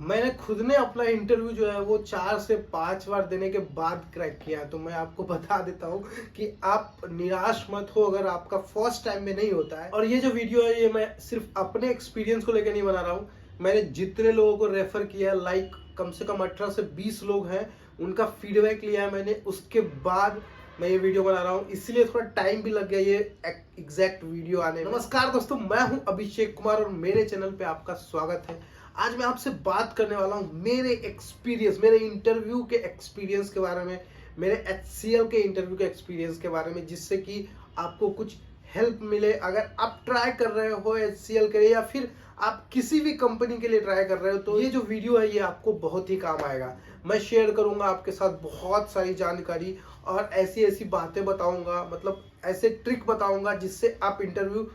मैंने खुद ने अपना इंटरव्यू जो है वो 4 से 5 बार देने के बाद क्रैक किया। तो मैं आपको बता देता हूँ कि आप निराश मत हो अगर आपका फर्स्ट टाइम में नहीं होता है। और ये जो वीडियो है ये मैं सिर्फ अपने एक्सपीरियंस को लेकर नहीं बना रहा हूँ। मैंने जितने लोगों को रेफर किया, लाइक कम से कम 18 से 20 लोग हैं, उनका फीडबैक लिया है मैंने, उसके बाद मैं ये वीडियो बना रहा हूँ। इसलिए थोड़ा टाइम भी लग गया ये एग्जैक्ट वीडियो आने में। नमस्कार दोस्तों, मैं हूँ अभिषेक कुमार और मेरे चैनल पे आपका स्वागत है। आज मैं आपसे बात करने वाला हूँ मेरे एक्सपीरियंस, मेरे इंटरव्यू के एक्सपीरियंस के बारे में, मेरे HCL के इंटरव्यू के एक्सपीरियंस के बारे में, जिससे कि आपको कुछ हेल्प मिले अगर आप ट्राई कर रहे हो HCL के लिए या फिर आप किसी भी कंपनी के लिए ट्राई कर रहे हो। तो ये जो वीडियो है ये आपको बहुत ही काम आएगा। मैं शेयर करूंगा आपके साथ बहुत सारी जानकारी और ऐसी ऐसी बातें बताऊंगा, मतलब ऐसे ट्रिक बताऊंगा जिससे आप इंटरव्यू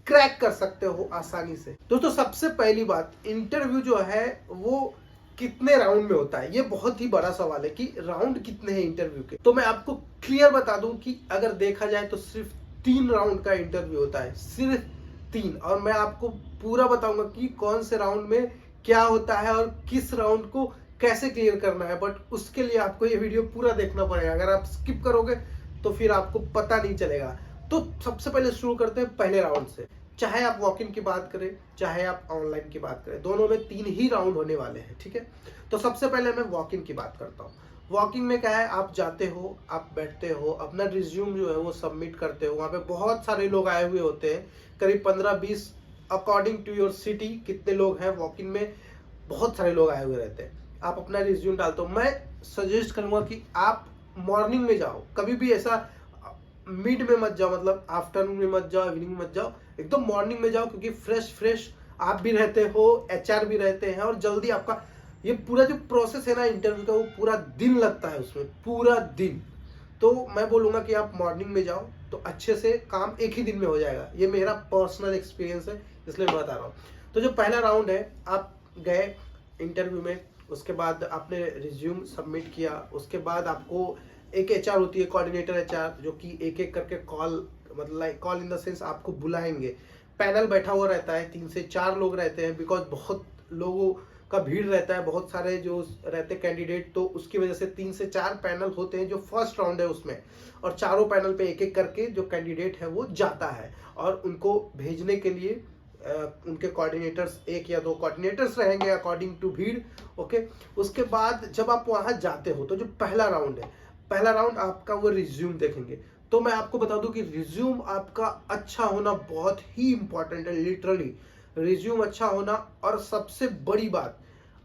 क्रैक कर सकते हो आसानी से। दोस्तों सबसे पहली बात, इंटरव्यू जो है वो कितने राउंड में होता है, ये बहुत ही बड़ा सवाल है कि राउंड कितने हैं इंटरव्यू के। तो मैं आपको क्लियर बता दूं कि अगर देखा जाए तो सिर्फ 3 राउंड का इंटरव्यू होता है, सिर्फ 3। और मैं आपको पूरा बताऊंगा कि कौन से राउंड में क्या होता है और किस राउंड को कैसे क्लियर करना है। बट उसके लिए आपको ये वीडियो पूरा देखना पड़ेगा, अगर आप स्किप करोगे तो फिर आपको पता नहीं चलेगा। तो सबसे पहले शुरू करते हैं पहले राउंड से। चाहे आप वॉक इन की बात करें, चाहे आप ऑनलाइन की बात करें, दोनों में 3 ही राउंड होने वाले हैं, ठीक है। तो सबसे पहले मैं वॉक इन की बात करता हूँ। वॉक इन में क्या है, आप जाते हो, आप बैठते हो, अपना रिज्यूम जो है वो सबमिट करते हो। वहाँ पे बहुत सारे लोग आए हुए होते हैं, करीब 15-20, अकॉर्डिंग टू योर सिटी कितने लोग हैं। वॉक इन में बहुत सारे लोग आए हुए रहते हैं। आप अपना रिज्यूम डालते हो। मैं सजेस्ट करूंगा कि आप मॉर्निंग में जाओ, कभी भी ऐसा मिड में मत जाओ, मतलब आफ्टरनून में मत जाओ, इवनिंग में मत जाओ, एकदम मॉर्निंग में जाओ, क्योंकि फ्रेश आप भी रहते हो, HR भी रहते हैं और जल्दी आपका ये पूरा जो प्रोसेस है ना इंटरव्यू का, वो पूरा दिन लगता है उसमें, पूरा दिन। तो मैं बोलूंगा कि आप मॉर्निंग में जाओ तो अच्छे से काम एक ही दिन में हो जाएगा। ये मेरा पर्सनल एक्सपीरियंस है, इसलिए मैं बता रहा हूँ। तो जो पहला राउंड है, आप गए इंटरव्यू में, उसके बाद आपने रिज्यूम सबमिट किया, उसके बाद आपको एक HR होती है, कोऑर्डिनेटर HR, जो कि एक एक करके कॉल, मतलब कॉल इन द सेंस आपको बुलाएंगे। पैनल बैठा हुआ रहता है, 3 से 4 लोग रहते हैं, बिकॉज बहुत लोगों का भीड़ रहता है, बहुत सारे जो रहते हैं कैंडिडेट, तो उसकी वजह से 3 से 4 पैनल होते हैं जो फर्स्ट राउंड है उसमें। और चारों पैनल पे एक एक करके जो कैंडिडेट है वो जाता है और उनको भेजने के लिए उनके कोऑर्डिनेटर्स, 1 या 2 कोऑर्डिनेटर्स रहेंगे अकॉर्डिंग टू भीड़। ओके, उसके बाद जब आप वहां जाते हो तो जो पहला राउंड है, पहला राउंड आपका वो रिज्यूम देखेंगे। तो मैं आपको बता दूं कि रिज्यूम आपका अच्छा होना बहुत ही इंपॉर्टेंट है, लिटरली रिज्यूम अच्छा होना। और सबसे बड़ी बात,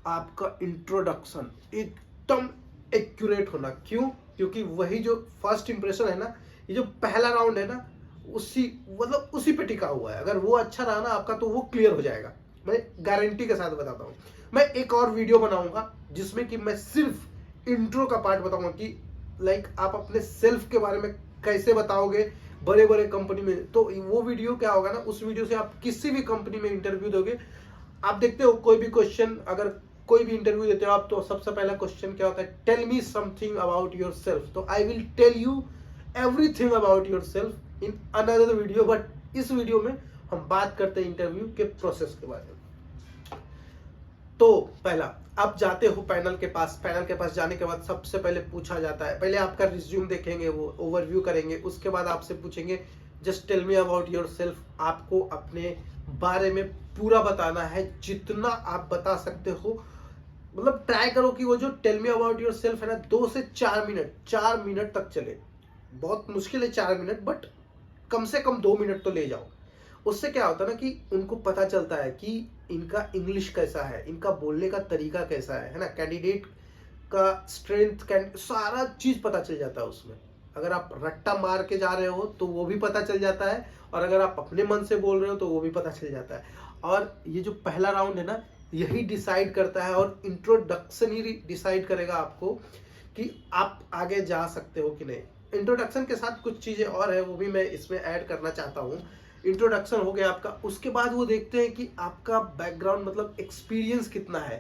आपका इंट्रोडक्शन एकदम एक्यूरेट होना। क्यों? क्योंकि वही जो फर्स्ट इंप्रेशन है ना, ये जो पहला राउंड है ना, उसी पे टिका हुआ है। अगर वो अच्छा रहा ना आपका, तो वो क्लियर हो जाएगा, मैं गारंटी के साथ बताता हूँ। मैं एक और वीडियो बनाऊंगा जिसमें कि मैं सिर्फ इंट्रो का पार्ट बताऊंगा कि लाइक आप अपने सेल्फ के बारे में कैसे बताओगे बड़े बड़े कंपनी में। तो वो वीडियो क्या होगा ना, उस वीडियो से आप किसी भी कंपनी में इंटरव्यू दोगे। आप देखते हो कोई भी क्वेश्चन, अगर कोई भी इंटरव्यू देते हो आप, तो सबसे पहला क्वेश्चन क्या होता है, tell me something about yourself. तो I will tell you everything about yourself in another video, but इस वीडियो में हम बात करते हैं इंटरव्यू के प्रोसेस के बारे में। तो पहला, आप जाते हो पैनल के पास। पैनल के पास जाने के बाद सबसे पहले पूछा जाता है, पहले आपका रिज्यूम देखेंगे, वो ओवरव्यू करेंगे, उसके बाद आपसे पूछेंगे just tell me about yourself. आपको अपने बारे में पूरा बताना है, जितना आप बता सकते हो। मतलब ट्राई करो कि वो जो tell me about yourself है ना, 2 से 4 मिनट तक चले। बहुत मुश्किल है 4 मिनट, बट कम से कम 2 मिनट तो ले जाओ। उससे क्या होता है ना कि उनको पता चलता है कि इनका इंग्लिश कैसा है, इनका बोलने का तरीका कैसा है ना, कैंडिडेट का स्ट्रेंथ, सारा चीज पता चल जाता है उसमें। अगर आप रट्टा मार के जा रहे हो तो वो भी पता चल जाता है, और अगर आप अपने मन से बोल रहे हो तो वो भी पता चल जाता है। और ये जो पहला राउंड है ना, यही डिसाइड करता है, और इंट्रोडक्शन ही डिसाइड करेगा आपको कि आप आगे जा सकते हो कि नहीं। इंट्रोडक्शन के साथ कुछ चीजें और है, वो भी मैं इसमें ऐड करना चाहता हूँ। इंट्रोडक्शन हो गया आपका, उसके बाद वो देखते हैं कि आपका बैकग्राउंड, मतलब एक्सपीरियंस कितना है,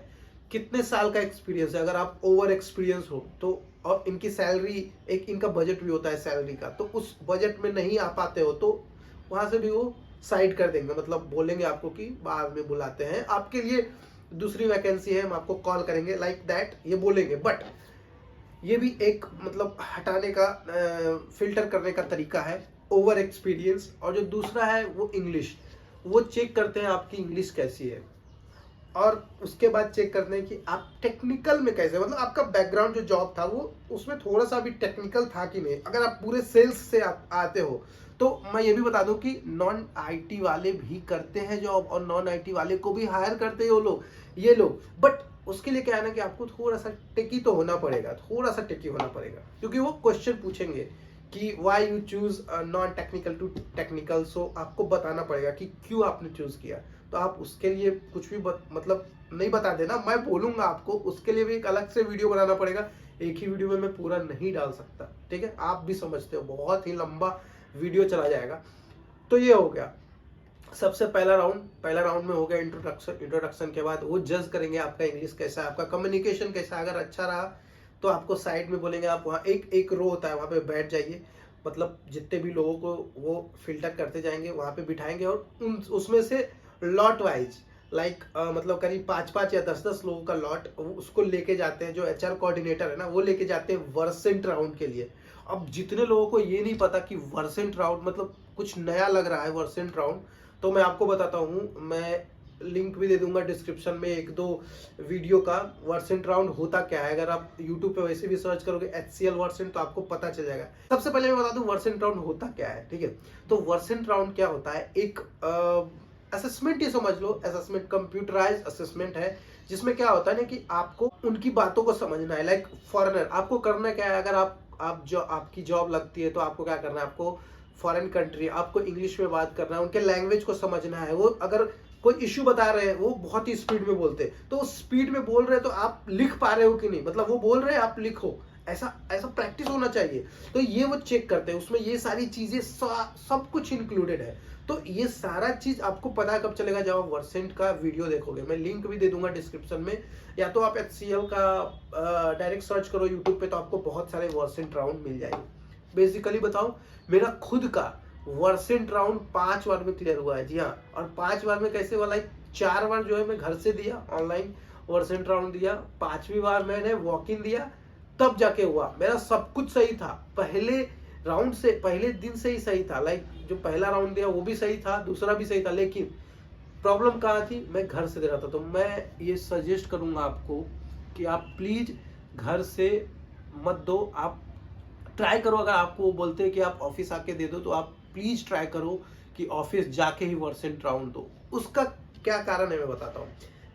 कितने साल का एक्सपीरियंस है। अगर आप ओवर एक्सपीरियंस हो तो, और इनकी सैलरी, एक इनका बजट भी होता है सैलरी का, तो उस बजट में नहीं आ पाते हो तो वहां से भी वो साइड कर देंगे, मतलब बोलेंगे आपको कि बाद में बुलाते हैं। आपके लिए दूसरी वैकेंसी है, हम आपको कॉल करेंगे, लाइक दैट ये बोलेंगे। बट ये भी एक मतलब हटाने का फिल्टर करने का तरीका है, ओवर एक्सपीरियंस। और जो दूसरा है वो इंग्लिश, वो चेक करते हैं आपकी इंग्लिश कैसी है, और उसके बाद चेक करते हैं कि आप टेक्निकल में कैसे, मतलब आपका बैकग्राउंड जो जॉब था वो उसमें थोड़ा सा भी टेक्निकल था कि नहीं। अगर आप पूरे सेल्स से आप आते हो तो मैं ये भी बता दूं कि नॉन आईटी वाले भी करते हैं जॉब, और नॉन आईटी वाले को भी हायर करते हैं वो लोग, ये लोग। बट उसके लिए क्या है ना कि आपको थोड़ा सा टेकी तो होना पड़ेगा, थोड़ा सा टेकी होना पड़ेगा, क्योंकि वो क्वेश्चन पूछेंगे कि why you choose non technical to technical. So आपको बताना पड़ेगा कि क्यों आपने चूज किया। तो आप उसके लिए कुछ भी मतलब नहीं बता देना, मैं बोलूंगा आपको, उसके लिए भी एक अलग से वीडियो बनाना पड़ेगा। एक ही वीडियो में मैं पूरा नहीं डाल सकता, ठीक है, आप भी समझते हो, बहुत ही लंबा वीडियो चला जाएगा। तो ये हो गया सबसे पहला राउंड में हो गया इंट्रोडक्शन के बाद वो जज करेंगे आपका इंग्लिश कैसा है, आपका कम्युनिकेशन कैसा है। अगर अच्छा रहा तो आपको साइड में बोलेंगे, आप वहाँ एक रो होता है, वहाँ पे बैठ जाइए, मतलब जितने भी लोगों को वो फिल्टर करते जाएंगे वहाँ पे बिठाएंगे, और उसमें से लॉट वाइज लाइक मतलब करीब 5-5 या 10-10 लोगों का लॉट उसको लेके जाते हैं, जो एचआर कोऑर्डिनेटर है ना वो लेके जाते हैं वर्सेंट राउंड के लिए। अब जितने लोगों को ये नहीं पता कि वर्सेंट राउंड मतलब कुछ नया लग रहा है वर्सेंट राउंड, तो मैं आपको बताता हूँ, मैं लिंक भी दे दूंगा डिस्क्रिप्शन में 1-2 वीडियो का, वर्सेंट राउंड होता क्या है। अगर आप यूट्यूब पे वैसे भी सर्च करोगे HCL वर्सेंट तो आपको पता चल जाएगा। सबसे पहले मैं बता दूं वर्सेंट राउंड होता क्या है, ठीक है। तो वर्सेंट राउंड क्या होता है, एक असेसमेंट ही समझ लो, असेसमेंट कंप्यूटराइज असेसमेंट है, जिसमें क्या होता है ना कि आपको उनकी बातों को समझना है। लाइक फॉरेनर, आपको करना क्या है, अगर आप जो आपकी जॉब लगती है तो आपको क्या करना है, आपको फॉरेन कंट्री आपको इंग्लिश में बात करना है, उनके लैंग्वेज को समझना है। वो अगर कोई इश्यू बता रहे हैं, वो बहुत ही स्पीड में बोलते हैं, तो स्पीड में बोल रहे हैं तो आप लिख पा रहे हो कि नहीं, मतलब वो बोल रहे हैं आप लिखो, ऐसा प्रैक्टिस होना चाहिए। तो ये वो चेक करते हैं, उसमें ये सारी चीजें सब कुछ इंक्लूडेड है। तो ये सारा चीज आपको पता कब चलेगा, जब आप वर्सेंट का वीडियो देखोगे। मैं लिंक भी दे दूंगा डिस्क्रिप्शन में, या तो आप HCL का डायरेक्ट सर्च करो यूट्यूब पे, तो आपको बहुत सारे वर्सेंट राउंड मिल जाएंगे। बेसिकली बताऊं, मेरा खुद का वर्सेंट राउंड 5 बार में क्लियर हुआ है, जी हाँ। और 5 बार में कैसे हुआ, लाइक 4 बार जो है मैं घर से दिया, ऑनलाइन वर्सेंट राउंड दिया, 5वीं बार मैंने वॉक इन दिया, तब जाके हुआ। मेरा सब कुछ सही था, पहले राउंड से पहले दिन से ही सही था। लाइक जो पहला राउंड दिया वो भी सही था, दूसरा भी सही था, लेकिन प्रॉब्लम कहाँ थी, मैं घर से दे रहा था। तो मैं ये सजेस्ट करूंगा आपको कि आप प्लीज घर से मत दो, आप ट्राई करो। अगर आपको बोलते हैं कि आप ऑफिस आके दे दो, तो आप प्लीज ट्राई करो कि ऑफिस जाके ही वर्सेंट राउंड दो। उसका क्या कारण है मैं बताता हूँ।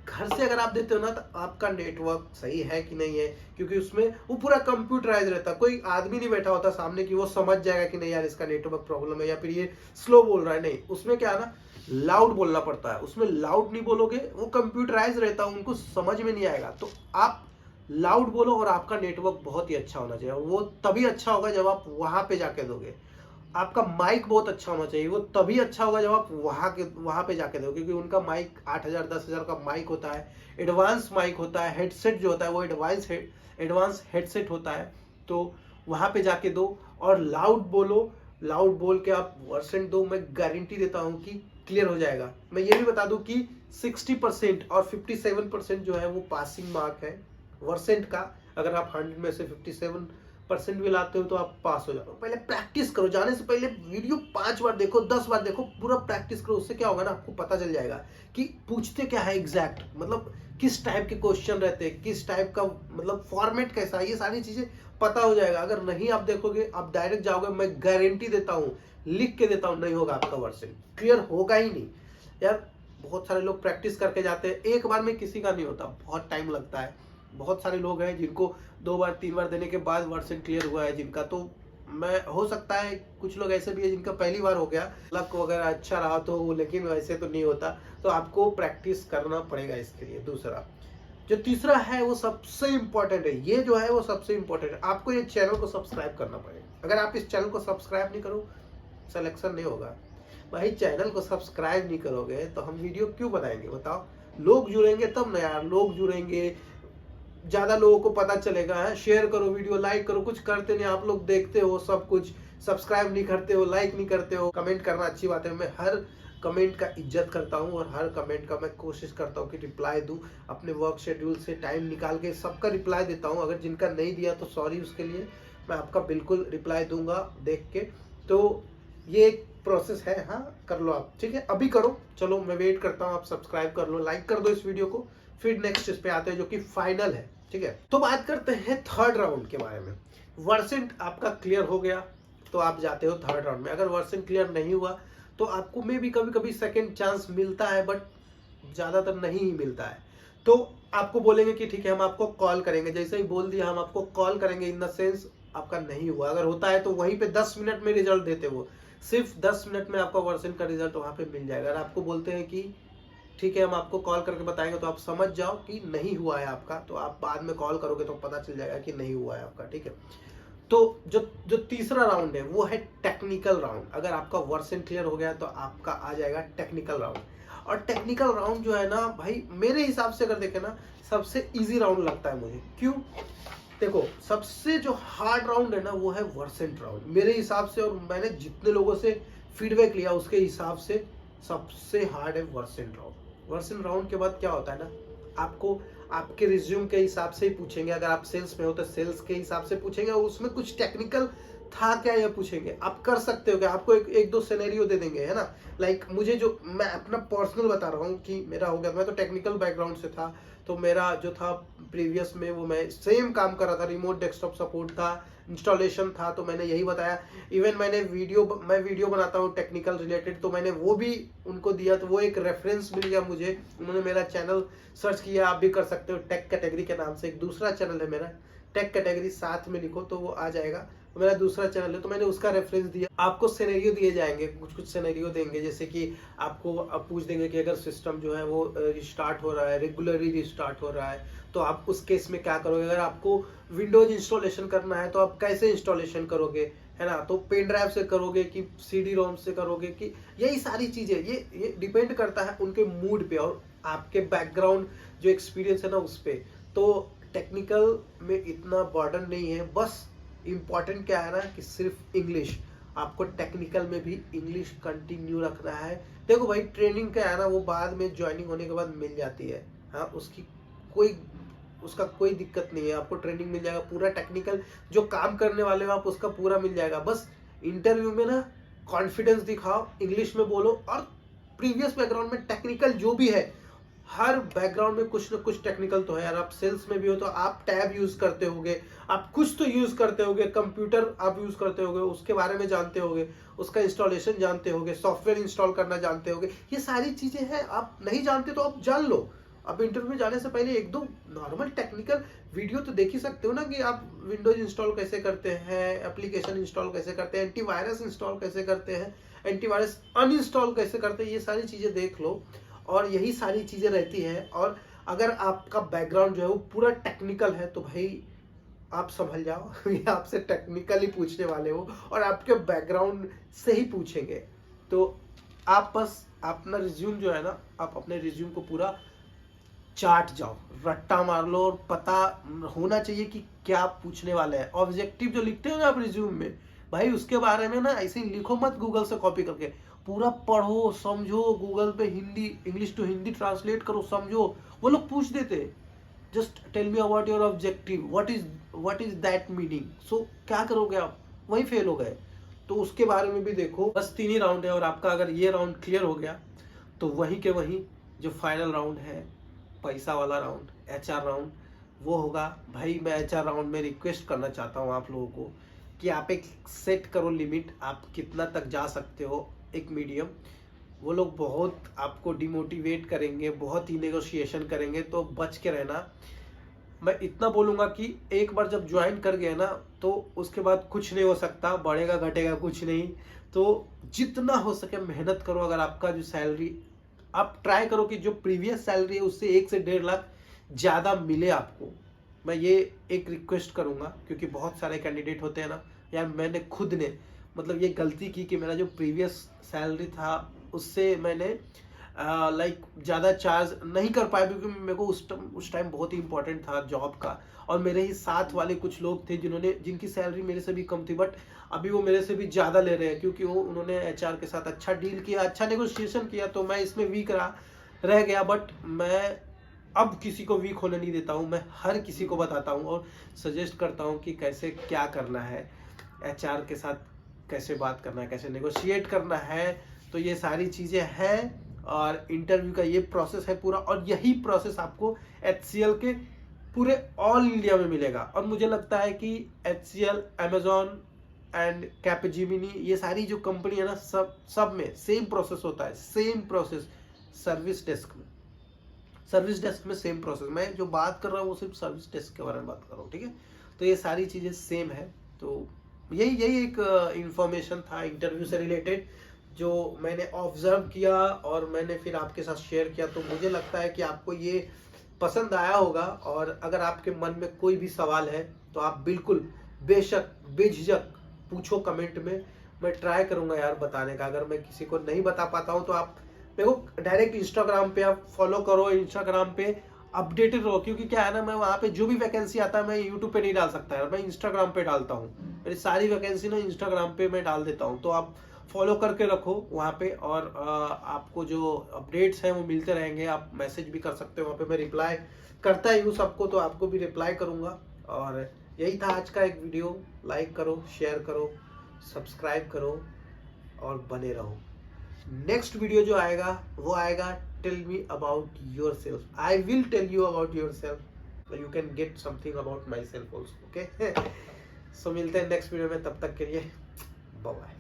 घर से अगर आप देते हो ना, तो आपका नेटवर्क सही है कि नहीं है, क्योंकि उसमें वो पूरा कंप्यूटराइज रहता है, कोई आदमी नहीं बैठा होता सामने कि वो समझ जाएगा कि नहीं यार इसका नेटवर्क प्रॉब्लम है या फिर ये स्लो बोल रहा है। नहीं, उसमें क्या है ना, लाउड बोलना पड़ता है। उसमें लाउड नहीं बोलोगे, वो कंप्यूटराइज रहता है, उनको समझ में नहीं आएगा। तो आप लाउड बोलो, और आपका नेटवर्क बहुत ही अच्छा होना चाहिए। वो तभी अच्छा होगा जब आप वहां पे जाके दोगे। आपका माइक बहुत अच्छा होना चाहिए, वो तभी अच्छा होगा जब आप वहां पे जाके दोगे, क्योंकि उनका माइक 8,000-10,000 का माइक होता है, एडवांस माइक होता है। हेडसेट जो होता है वो एडवांस हेडसेट होता है। तो वहां पे जाके दो और लाउड बोलो, लाउड बोल के आप वर्सेंट दो, मैं गारंटी देता हूं कि क्लियर हो जाएगा। मैं ये भी बता दूं कि 60% और 57% जो है वो पासिंग मार्क है वर्सेंट का। अगर आप 100 में से 57% भी लाते हो तो आप पास हो जाओ। पहले प्रैक्टिस करो, जाने से पहले वीडियो 5 बार देखो, 10 बार देखो, पूरा प्रैक्टिस करो। उससे क्या होगा ना, आपको पता चल जाएगा कि पूछते क्या है एग्जैक्ट, मतलब किस टाइप के क्वेश्चन रहते हैं, किस टाइप का मतलब फॉर्मेट कैसा है, ये सारी चीजें पता हो जाएगा। अगर नहीं आप देखोगे, आप डायरेक्ट जाओगे, मैं गारंटी देता हूँ, लिख के देता हूँ, नहीं होगा आपका वर्सेंट, क्लियर होगा ही नहीं यार। बहुत सारे लोग प्रैक्टिस करके जाते हैं, एक बार में किसी का नहीं होता, बहुत टाइम लगता है। बहुत सारे लोग हैं जिनको 2 बार 3 बार देने के बाद वर्सेंट क्लियर हुआ है जिनका। तो मैं हो सकता है कुछ लोग ऐसे भी है जिनका पहली बार हो गया, लक वगैरह अच्छा रहा तो, लेकिन वैसे तो नहीं होता। तो आपको प्रैक्टिस करना पड़ेगा इसके लिए। दूसरा जो तीसरा है वो सबसे इंपॉर्टेंट है, ये जो है वो सबसे इंपॉर्टेंट है, आपको ये चैनल को सब्सक्राइब करना पड़ेगा। अगर आप इस चैनल को सब्सक्राइब नहीं करो, सिलेक्शन नहीं होगा भाई। चैनल को सब्सक्राइब नहीं करोगे तो हम वीडियो क्यों बनाएंगे बताओ। लोग जुड़ेंगे तब ना यार, लोग जुड़ेंगे, ज्यादा लोगों को पता चलेगा। है शेयर करो, वीडियो लाइक करो, कुछ करते नहीं आप लोग, देखते हो सब कुछ, सब्सक्राइब नहीं करते हो, लाइक नहीं करते हो। कमेंट करना अच्छी बात है, मैं हर कमेंट का इज्जत करता हूँ और हर कमेंट का मैं कोशिश करता हूँ कि रिप्लाई दूँ। अपने वर्क शेड्यूल से टाइम निकाल के सबका रिप्लाई देता हूँ। अगर जिनका नहीं दिया तो सॉरी उसके लिए, मैं आपका बिल्कुल रिप्लाई दूंगा देख के। तो ये एक प्रोसेस है, हाँ कर लो आप, ठीक है अभी करो। चलो मैं वेट करता हूँ, आप सब्सक्राइब कर लो, लाइक कर दो इस वीडियो को। फिर नेक्स्ट इस पे आते हैं जो कि फाइनल है, ठीक है। तो बात करते हैं थर्ड राउंड के बारे में। वर्सेंट आपका क्लियर हो गया तो आप जाते हो थर्ड राउंड में। अगर वर्सेंट क्लियर नहीं हुआ तो आपको में भी कभी कभी सेकेंड चांस मिलता है, बट ज्यादातर नहीं ही मिलता है। तो आपको बोलेंगे कि ठीक है हम आपको कॉल करेंगे। जैसे ही बोल दिया हम आपको कॉल करेंगे, इन द सेंस आपका नहीं हुआ। अगर होता है तो वहीं पे 10 मिनट में रिजल्ट देते, वो सिर्फ 10 मिनट में आपका वर्सेंट का रिजल्ट वहां पे मिल जाएगा। अगर आपको बोलते हैं कि ठीक है हम आपको कॉल करके बताएंगे, तो आप समझ जाओ कि नहीं हुआ है आपका। तो आप बाद में कॉल करोगे तो पता चल जाएगा कि नहीं हुआ है आपका, ठीक है। तो जो जो तीसरा राउंड है वो है टेक्निकल राउंड। अगर आपका वर्सेंट क्लियर हो गया तो आपका आ जाएगा टेक्निकल राउंड। और टेक्निकल राउंड जो है ना भाई, मेरे हिसाब से अगर देखें ना, सबसे इजी राउंड लगता है मुझे। क्यों? देखो सबसे जो हार्ड राउंड है ना वो है वर्सेंट राउंड मेरे हिसाब से, और मैंने जितने लोगों से फीडबैक लिया उसके हिसाब से सबसे हार्ड है वर्सेंट राउंड। वर्सेंट राउंड के बाद क्या होता है ना, आपको आपके रिज्यूम के हिसाब से ही पूछेंगे। अगर आप सेल्स में हो तो सेल्स के हिसाब से पूछेंगे, और उसमें कुछ टेक्निकल था क्या ये पूछेंगे। आप कर सकते हो क्या, आपको एक दो सिनेरियो दे देंगे, है ना। लाइक मुझे जो, मैं अपना पर्सनल बता रहा हूँ कि मेरा हो गया, मैं तो टेक्निकल बैकग्राउंड से था। तो मेरा जो था प्रीवियस में वो मैं सेम काम कर रहा था, रिमोट डेस्कटॉप सपोर्ट था, इंस्टॉलेशन था। तो मैंने यही बताया। इवन मैं वीडियो बनाता हूँ टेक्निकल रिलेटेड, तो मैंने वो भी उनको दिया। तो वो एक रेफरेंस मिल गया मुझे। उन्होंने मेरा चैनल सर्च किया, आप भी कर सकते हो टेक कैटेगरी के नाम से। एक दूसरा चैनल है मेरा टेक कैटेगरी, साथ में लिखो तो वो आ जाएगा। तो मेरा दूसरा चैनल है, तो मैंने उसका रेफरेंस दिया। आपको सिनेरियो दिए जाएंगे, कुछ सिनेरियो देंगे, जैसे कि आपको अब पूछ देंगे कि अगर सिस्टम जो है वो रिस्टार्ट हो रहा है, रेगुलरली रिस्टार्ट हो रहा है, तो आप उस केस में क्या करोगे। अगर आपको विंडोज इंस्टॉलेशन करना है तो आप कैसे इंस्टॉलेशन करोगे, है ना। तो पेन ड्राइव से करोगे कि सीडी रोम से करोगे, कि यही सारी चीजें, ये डिपेंड करता है उनके मूड पे और आपके बैकग्राउंड जो एक्सपीरियंस है ना उस पे। तो टेक्निकल में इतना बर्डन नहीं है। बस इम्पॉर्टेंट क्या है ना कि सिर्फ इंग्लिश, आपको टेक्निकल में भी इंग्लिश कंटिन्यू रखना है। देखो भाई ट्रेनिंग क्या है ना, वो बाद में ज्वाइनिंग होने के बाद मिल जाती है, हाँ उसका कोई दिक्कत नहीं है। आपको ट्रेनिंग मिल जाएगा पूरा, टेक्निकल जो काम करने वाले हो आप उसका पूरा मिल जाएगा। बस इंटरव्यू में ना कॉन्फिडेंस दिखाओ, इंग्लिश में बोलो। और प्रीवियस बैकग्राउंड में टेक्निकल जो भी है, हर बैकग्राउंड में कुछ ना कुछ टेक्निकल तो है यार। आप सेल्स में भी हो तो आप टैब यूज करते होगे, आप कुछ तो यूज करते होगे, कंप्यूटर आप यूज करते होगे, उसके बारे में जानते होगे, उसका इंस्टॉलेशन जानते होगे, सॉफ्टवेयर इंस्टॉल करना जानते होगे। ये सारी चीजें हैं, आप नहीं जानते तो आप जान लो। अब इंटरव्यू में जाने से पहले एक दो नॉर्मल टेक्निकल वीडियो तो देख ही सकते हो ना, कि आप विंडोज इंस्टॉल कैसे करते हैं, एप्लीकेशन इंस्टॉल कैसे करते हैं, एंटीवायरस इंस्टॉल कैसे करते हैं, एंटीवायरस अनइंस्टॉल कैसे करते हैं, ये सारी चीजें देख लो। और यही सारी चीजें रहती हैं। और अगर आपका बैकग्राउंड जो है वो पूरा टेक्निकल है तो भाई आप संभल जाओ ये आपसे टेक्निकली पूछने वाले हो और आपके बैकग्राउंड से ही पूछेंगे। तो आप बस अपना रिज्यूम जो है ना, आप अपने रिज्यूम को पूरा चाट जाओ, रट्टा मार लो, और पता होना चाहिए कि क्या पूछने वाले हैं। ऑब्जेक्टिव जो लिखते हो ना आप रिज्यूम में, भाई उसके बारे में ना ऐसे ही लिखो मत गूगल से कॉपी करके, पूरा पढ़ो समझो, गूगल पे Hindi English to Hindi translate करो, समझो। वो लोग पूछ देते just tell me about your objective, what is that meaning. So क्या करोगे आप, वही फेल हो गए। तो उसके बारे में भी देखो। बस 3 ही राउंड है, और आपका अगर ये राउंड क्लियर हो गया तो वहीं के वहीं जो फाइनल राउंड है, पैसा वाला राउंड, HR राउंड, वो होगा। भाई मैं HR राउंड में रिक्वेस्ट करना चाहता हूँ आप लोगों को कि आप एक सेट करो लिमिट, आप कितना तक जा सकते हो, एक मीडियम। वो लोग बहुत आपको डिमोटिवेट करेंगे, बहुत ही नेगोशिएशन करेंगे, तो बच के रहना। मैं इतना बोलूँगा कि एक बार जब ज्वाइन कर गए ना तो उसके बाद कुछ नहीं हो सकता, बढ़ेगा घटेगा कुछ नहीं। तो जितना हो सके मेहनत करो। अगर आपका जो सैलरी, आप ट्राई करो कि जो प्रीवियस सैलरी है उससे 1 से 1.5 लाख ज़्यादा मिले आपको। मैं ये एक रिक्वेस्ट करूँगा, क्योंकि बहुत सारे कैंडिडेट होते हैं ना यार, मैंने खुद ने मतलब ये गलती की कि मेरा जो प्रीवियस सैलरी था उससे मैंने लाइक ज़्यादा चार्ज नहीं कर पाया क्योंकि मेरे को उस टाइम बहुत ही इंपॉर्टेंट था जॉब का, और मेरे ही साथ वाले कुछ लोग थे जिनकी सैलरी मेरे से भी कम थी, बट अभी वो मेरे से भी ज़्यादा ले रहे हैं क्योंकि उन्होंने एचआर के साथ अच्छा डील किया, अच्छा नेगोशिएशन किया। तो मैं इसमें वीक रह गया, बट मैं अब किसी को वीक होने नहीं देता हूँ। मैं हर किसी को बताता हूँ और सजेस्ट करता हूँ कि कैसे क्या करना है, एचआर के साथ कैसे बात करना है, कैसे नेगोशिएट करना है। तो ये सारी चीज़ें हैं और इंटरव्यू का ये प्रोसेस है पूरा, और यही प्रोसेस आपको HCL के पूरे ऑल इंडिया में मिलेगा। और मुझे लगता है कि HCL, Amazon एंड कैपजेमिनी, ये सारी जो कंपनी है ना, सब में सेम प्रोसेस होता है, सेम प्रोसेस। सर्विस डेस्क में सेम प्रोसेस। मैं जो बात कर रहा हूँ वो सिर्फ सर्विस डेस्क के बारे में बात कर रहा हूँ, ठीक है। तो ये सारी चीज़ें सेम है। तो यही एक इंफॉर्मेशन था इंटरव्यू से रिलेटेड जो मैंने ऑब्जर्व किया और मैंने फिर आपके साथ शेयर किया। तो मुझे लगता है कि आपको ये पसंद आया होगा, और अगर आपके मन में कोई भी सवाल है तो आप बिल्कुल बेशक बेझिझक पूछो कमेंट में। मैं ट्राई करूंगा यार बताने का। अगर मैं किसी को नहीं बता पाता हूं तो आप मेरे को डायरेक्ट इंस्टाग्राम पे आप फॉलो करो, इंस्टाग्राम पे अपडेटेड रहो, क्योंकि क्या है ना, मैं वहाँ पे जो भी वैकेंसी आता है मैं यूट्यूब पे नहीं डाल सकता यार, मैं इंस्टाग्राम पे डालता हूँ। मेरी सारी वैकेंसी ना इंस्टाग्राम पे मैं डाल देता हूँ। तो आप फॉलो करके रखो वहाँ पे, और आपको जो अपडेट्स हैं वो मिलते रहेंगे। आप मैसेज भी कर सकते हो वहाँ पे, मैं रिप्लाई करता ही हूँ सबको, तो आपको भी रिप्लाई करूँगा। और यही था आज का एक वीडियो। लाइक करो, शेयर करो, सब्सक्राइब करो और बने रहो। नेक्स्ट वीडियो जो आएगा वो आएगा tell me about yourself. I will tell you about yourself, you can get something about myself also, okay. So मिलते हैं नेक्स्ट वीडियो में, तब तक के लिए बाय बाय।